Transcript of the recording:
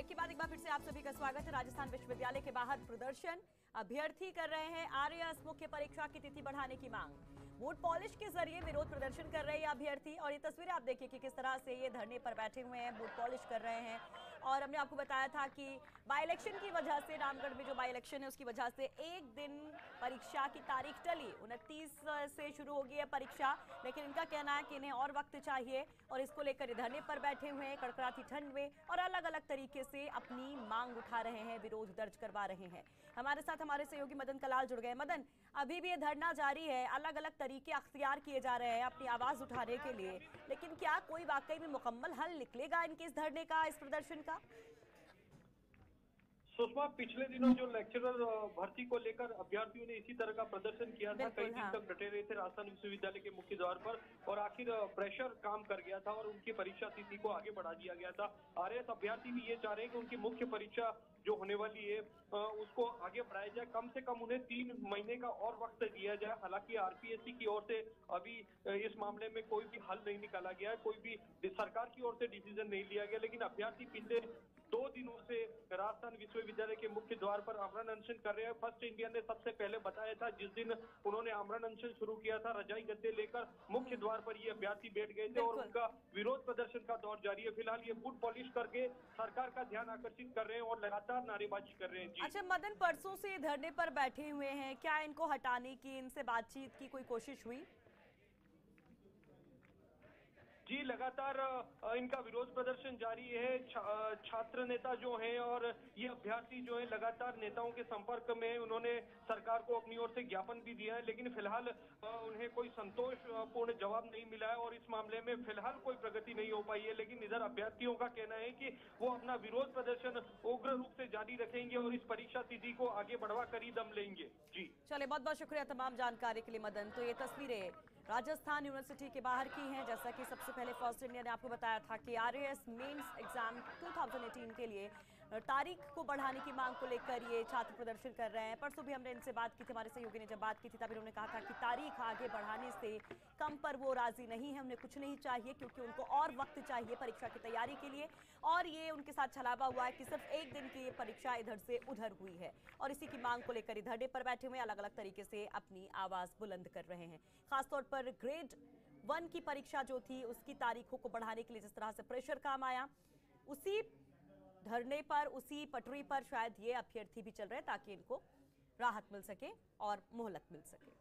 Break के बाद एक बार फिर से आप सभी का स्वागत है। राजस्थान विश्वविद्यालय के बाहर प्रदर्शन, अभ्यर्थी कर रहे हैं आरएएस मुख्य परीक्षा की तिथि बढ़ाने की मांग। वोट पॉलिश के जरिए विरोध प्रदर्शन कर रहे हैं अभ्यर्थी। और ये तस्वीरें आप देखिए कि किस तरह से ये धरने पर बैठे हुए हैं, वोट पॉलिश कर रहे हैं। और हमने आपको बताया था कि बाई इलेक्शन की वजह से, रामगढ़ में जो बाई इलेक्शन है उसकी वजह से एक दिन परीक्षा की तारीख टली। 29 से शुरू होगी है परीक्षा, लेकिन इनका कहना है कि इन्हें और वक्त चाहिए और इसको लेकर ये धरने पर बैठे हुए हैं कड़कड़ाती ठंड में और अलग अलग तरीके से अपनी मांग उठा रहे हैं, विरोध दर्ज करवा रहे हैं। हमारे साथ हमारे सहयोगी मदन कलाल जुड़ गए। मदन, अभी भी ये धरना जारी है, अलग अलग तरीके अख्तियार किए जा रहे हैं अपनी आवाज उठाने के लिए, लेकिन क्या कोई वाकई में मुकम्मल हल निकलेगा इनके इस धरने का, इस प्रदर्शन का? सुषमा, पिछले दिनों जो लेक्चरर भर्ती को लेकर अभ्यर्थियों ने इसी तरह का प्रदर्शन किया था, कई दिन तक डटे रहे थे राजस्थान विश्वविद्यालय के मुख्य द्वार पर और आखिर प्रेशर काम कर गया था और उनकी परीक्षा तिथि को आगे बढ़ा दिया गया था। आरएएस अभ्यर्थी भी ये चाह रहे हैं कि उनकी मुख्य परीक्षा जो होने वाली है उसको आगे बढ़ाया जाए, कम से कम उन्हें 3 महीने का और वक्त दिया जाए। हालांकि आरपीएससी की ओर से अभी इस मामले में कोई भी हल नहीं निकाला गया है, कोई भी सरकार की ओर से डिसीजन नहीं लिया गया, लेकिन अभ्यर्थी पिछले 2 दिनों से राजस्थान विश्वविद्यालय के मुख्य द्वार पर आमरण अनशन कर रहे हैं। फर्स्ट इंडिया ने सबसे पहले बताया था, जिस दिन उन्होंने आमरण अनशन शुरू किया था, रजाई गद्दे लेकर मुख्य द्वार पर ये अभ्यर्थी बैठ गए थे और उनका विरोध प्रदर्शन का दौर जारी है। फिलहाल ये बूट पॉलिश करके सरकार का ध्यान आकर्षित कर रहे हैं और लगातार नारेबाजी कर रहे हैं। जी अच्छा मदन, परसों से धरने पर बैठे हुए हैं, क्या इनको हटाने की, इनसे बातचीत की कोई कोशिश हुई? जी, लगातार इनका विरोध प्रदर्शन जारी है। छात्र नेता जो हैं और ये अभ्यर्थी जो हैं लगातार नेताओं के संपर्क में, उन्होंने सरकार को अपनी ओर से ज्ञापन भी दिया है, लेकिन फिलहाल उन्हें कोई संतोषपूर्ण जवाब नहीं मिला है और इस मामले में फिलहाल कोई प्रगति नहीं हो पाई है। लेकिन इधर अभ्यर्थियों का कहना है कि वो अपना विरोध प्रदर्शन उग्र रूप से जारी रखेंगे और इस परीक्षा तिथि को आगे बढ़वा कर ही दम लेंगे। जी चलिए, बहुत बहुत शुक्रिया तमाम जानकारी के लिए मदन। तो ये तस्वीरें राजस्थान यूनिवर्सिटी के बाहर की हैं। जैसा कि सबसे पहले फर्स्ट इंडिया ने आपको बताया था कि आरएएस मेंस एग्जाम 2018 के लिए तारीख को बढ़ाने की मांग को लेकर ये छात्र प्रदर्शन कर रहे हैं। परसों भी हमने इनसे बात की थी, हमारे सहयोगी ने जब बात की थी तब इन्होंने कहा था कि तारीख आगे बढ़ाने से कम पर वो राजी नहीं है, उन्हें कुछ नहीं चाहिए क्योंकि उनको और वक्त चाहिए परीक्षा की तैयारी के लिए। और ये उनके साथ छलावा हुआ है कि सिर्फ एक दिन की परीक्षा इधर से उधर हुई है और इसी की मांग को लेकर धरने पर बैठे हुए अलग अलग तरीके से अपनी आवाज बुलंद कर रहे हैं। खासतौर पर ग्रेड 1 की परीक्षा जो थी उसकी तारीखों को बढ़ाने के लिए जिस तरह से प्रेशर काम आया, उसी धरने पर, उसी पटरी पर शायद ये अभ्यर्थी भी चल रहे हैं ताकि इनको राहत मिल सके और मोहलत मिल सके।